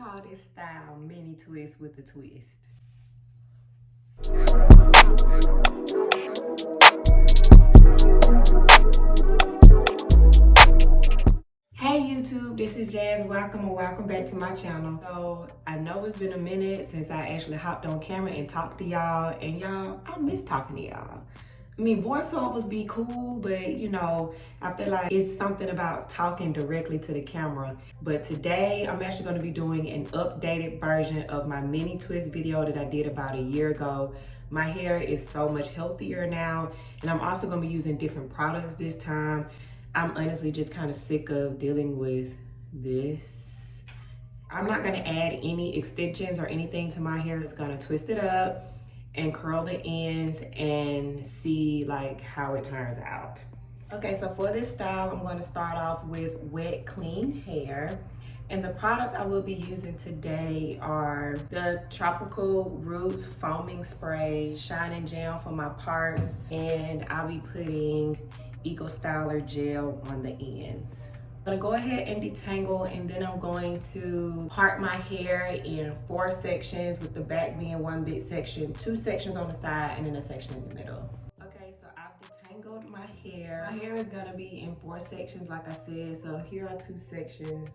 call this style mini twist with a twist. Hey YouTube, this is Jazz. Welcome back to my channel. So I know it's been a minute since I actually hopped on camera and talked to y'all, and y'all, I miss talking to y'all. I mean, voiceovers be cool, but you know, I feel like it's something about talking directly to the camera. But today, I'm actually gonna be doing an updated version of my mini twist video that I did about a year ago. My hair is so much healthier now, and I'm also gonna be using different products this time. I'm honestly just kind of sick of dealing with this. I'm not gonna add any extensions or anything to my hair. It's gonna twist it up and curl the ends and see like how it turns out. Okay, so for this style, I'm going to start off with wet, clean hair. And the products I will be using today are the Tropical Roots Foaming Spray, Shining Gel for my parts, and I'll be putting Eco Styler Gel on the ends. I'm gonna go ahead and detangle, and then I'm going to part my hair in 4 sections, with the back being one big section, 2 sections on the side, and then a section in the middle. Okay, so I've detangled my hair. My hair is gonna be in 4 sections, like I said. So here are 2 sections,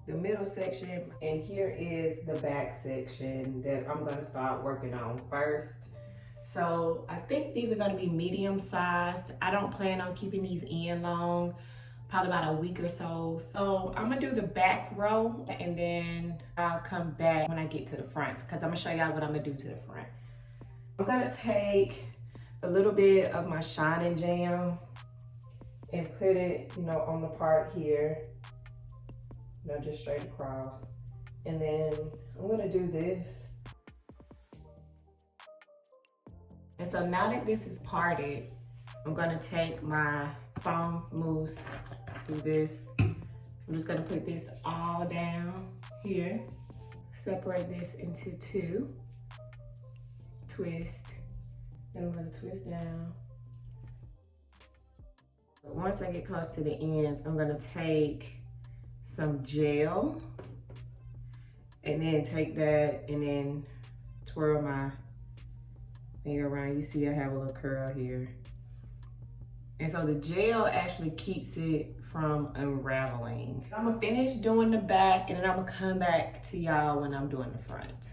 the middle section, and here is the back section that I'm gonna start working on first. So I think these are gonna be medium sized. I don't plan on keeping these in long, probably about a week or so. So I'm gonna do the back row, and then I'll come back when I get to the front, because I'm gonna show y'all what I'm gonna do to the front. I'm gonna take a little bit of my Shining Jam and put it, you know, on the part here, you know, just straight across. And then I'm gonna do this. And so now that this is parted, I'm gonna take my foam mousse, do this. I'm just gonna put this all down here. Separate this into 2. Twist. Then I'm gonna twist down. Once I get close to the ends, I'm gonna take some gel and then take that and then twirl my finger around. You see I have a little curl here. And so the gel actually keeps it from unraveling. I'm gonna finish doing the back, and then I'm gonna come back to y'all when I'm doing the front.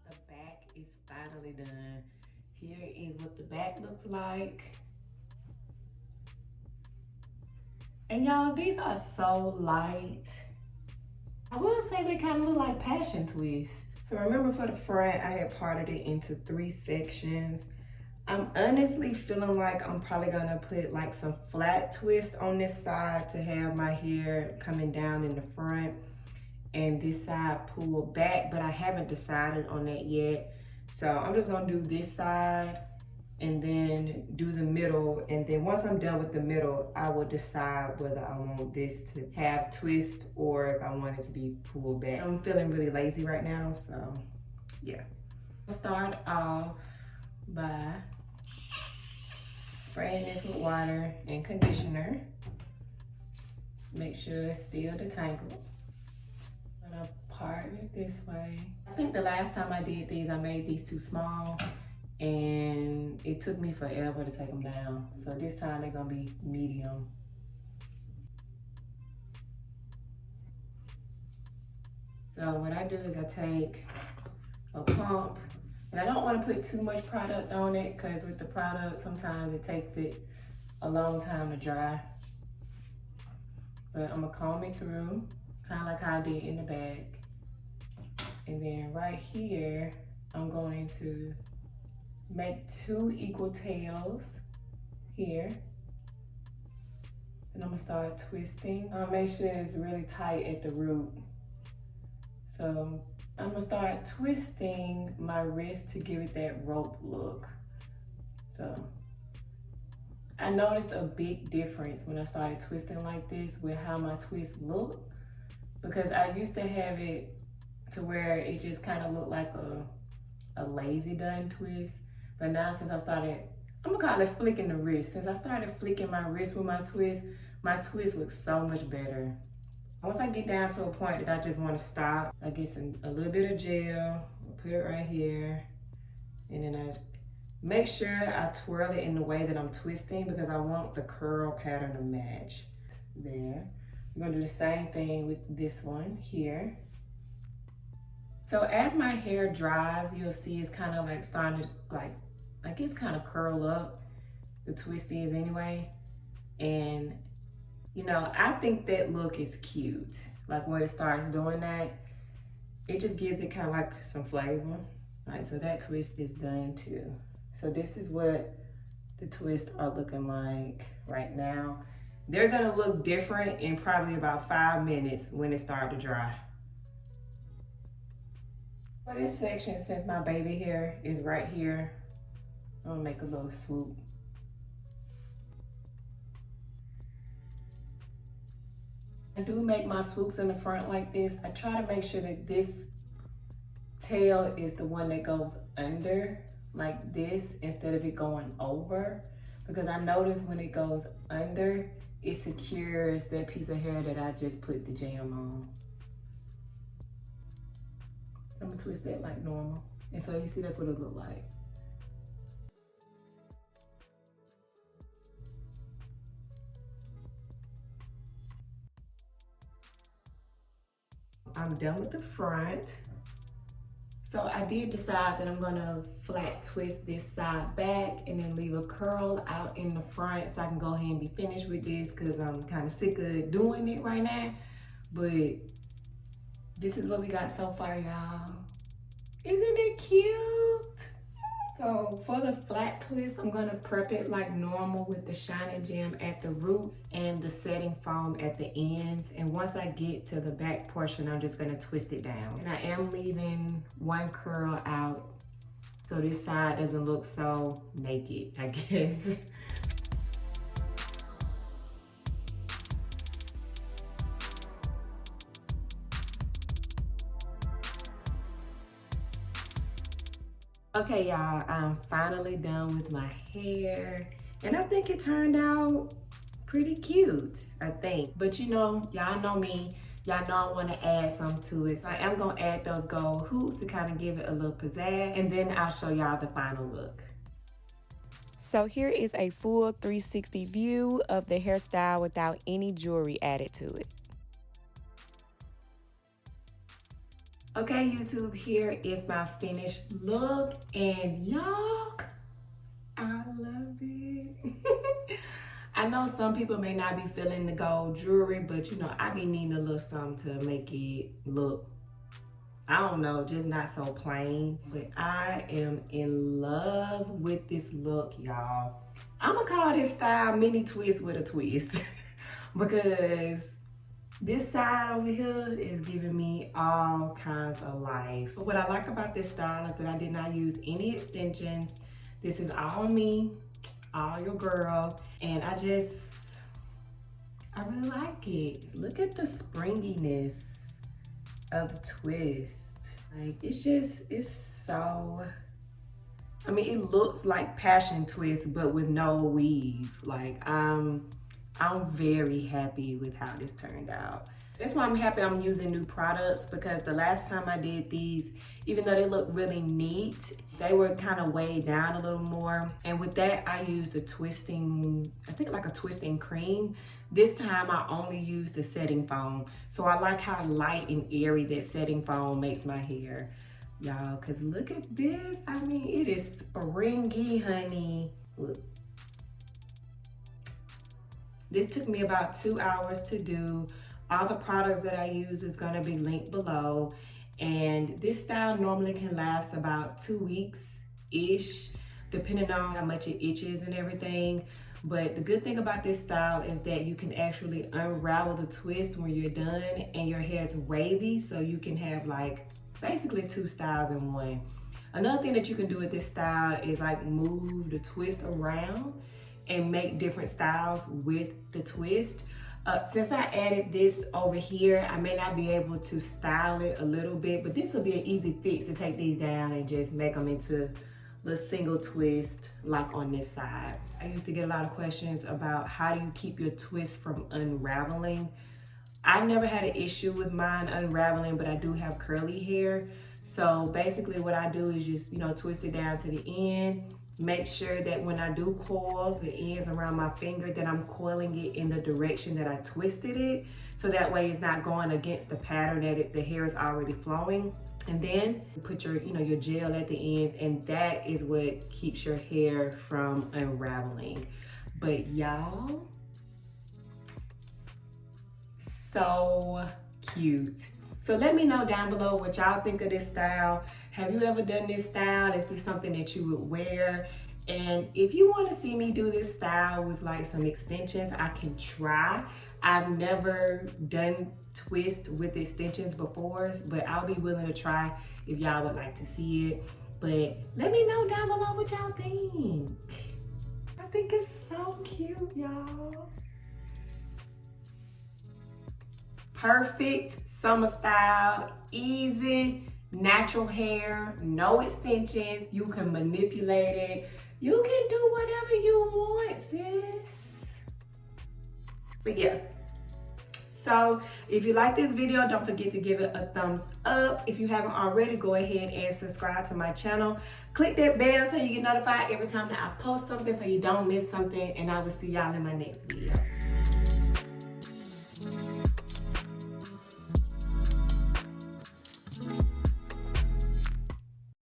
The back is finally done. Here is what the back looks like. And y'all, these are so light. I will say they kind of look like passion twists. So remember, for the front, I had parted it into 3 sections. I'm honestly feeling like I'm probably gonna put like some flat twist on this side to have my hair coming down in the front, and this side pull back, but I haven't decided on that yet. So I'm just gonna do this side and then do the middle, and then once I'm done with the middle, I will decide whether I want this to have twist or if I want it to be pulled back. I'm feeling really lazy right now, so yeah. Start off by spraying this with water and conditioner. Make sure it's still detangled. I'm gonna part it this way. I think the last time I did these, I made these too small, and it took me forever to take them down. So this time they're gonna be medium. So what I do is I take a pump, and I don't want to put too much product on it, because with the product, sometimes it takes it a long time to dry. But I'm gonna comb it through, kind of like how I did in the back. And then right here, I'm going to make 2 equal tails here. And I'm gonna start twisting. Make sure it's really tight at the root. So I'm gonna start twisting my wrist to give it that rope look. So I noticed a big difference when I started twisting like this with how my twists look, because I used to have it to where it just kind of looked like a lazy done twist. But now, since I started I'm gonna call it flicking the wrist. Since I started flicking my wrist with my twist looks so much better. Once I get down to a point that I just want to stop, I get a little bit of gel, put it right here, and then I make sure I twirl it in the way that I'm twisting because I want the curl pattern to match. There. I'm gonna do the same thing with this one here. So as my hair dries, you'll see it's kind of like starting to like it's kind of curl up. The twist is anyway. And you know, I think that look is cute. Like when it starts doing that, it just gives it kind of like some flavor. All right, so that twist is done too. So this is what the twists are looking like right now. They're gonna look different in probably about 5 minutes when it starts to dry. For this section, since my baby hair is right here, I'm gonna make a little swoop. I do make my swoops in the front like this. I try to make sure that this tail is the one that goes under like this instead of it going over, because I notice when it goes under, it secures that piece of hair that I just put the jam on. I'm gonna twist that like normal. And so you see that's what it look like. I'm done with the front. So I did decide that I'm gonna flat twist this side back and then leave a curl out in the front so I can go ahead and be finished with this because I'm kind of sick of doing it right now. But this is what we got so far, y'all. Isn't it cute? So for the flat twist, I'm gonna prep it like normal with the shiny gem at the roots and the setting foam at the ends. And once I get to the back portion, I'm just gonna twist it down. And I am leaving one curl out so this side doesn't look so naked, I guess. Okay, y'all, I'm finally done with my hair. And I think it turned out pretty cute, I think. But you know, y'all know me. Y'all know I want to add some to it. So I am going to add those gold hoops to kind of give it a little pizzazz. And then I'll show y'all the final look. So here is a full 360 view of the hairstyle without any jewelry added to it. Okay, YouTube, here is my finished look, and y'all, I love it. I know some people may not be feeling the gold jewelry, but you know, I be needing a little something to make it look, I don't know, just not so plain. But I am in love with this look, y'all. I'm gonna call this style Mini Twist with a twist because this side over here is giving me all kinds of life. But what I like about this style is that I did not use any extensions. This is all me, all your girl. And I really like it. Look at the springiness of the twist. Like, it's so, I mean, it looks like passion twist, but with no weave. Like, I'm very happy with how this turned out. That's why I'm happy I'm using new products, because the last time I did these, even though they look really neat, they were kind of weighed down a little more. And with that, I used a twisting, I think like a twisting cream. This time I only used the setting foam. So I like how light and airy that setting foam makes my hair, y'all, because look at this. I mean, it is springy, honey. Look. This took me about 2 hours to do. All the products that I use is gonna be linked below. And this style normally can last about 2 weeks-ish, depending on how much it itches and everything. But the good thing about this style is that you can actually unravel the twist when you're done, and your hair is wavy, so you can have like basically 2 styles in one. Another thing that you can do with this style is like move the twist around and make different styles with the twist. Since I added this over here, I may not be able to style it a little bit, but this will be an easy fix to take these down and just make them into little single twist like on this side. I used to get a lot of questions about how do you keep your twist from unraveling. I never had an issue with mine unraveling, but I do have curly hair. So basically what I do is just, twist it down to the end. Make sure that when I do coil the ends around my finger, that I'm coiling it in the direction that I twisted it. So that way it's not going against the pattern that the hair is already flowing. And then put your, your gel at the ends, and that is what keeps your hair from unraveling. But y'all, so cute. So let me know down below what y'all think of this style. Have you ever done this style? Is this something that you would wear? And if you want to see me do this style with like some extensions, I can try. I've never done twists with extensions before, but I'll be willing to try if y'all would like to see it. But let me know down below what y'all think. I think it's so cute, y'all. Perfect summer style, easy, natural hair, no extensions. You can manipulate it. You can do whatever you want, sis. But yeah. So if you like this video, don't forget to give it a thumbs up. If you haven't already, go ahead and subscribe to my channel. Click that bell so you get notified every time that I post something so you don't miss something. And I will see y'all in my next video.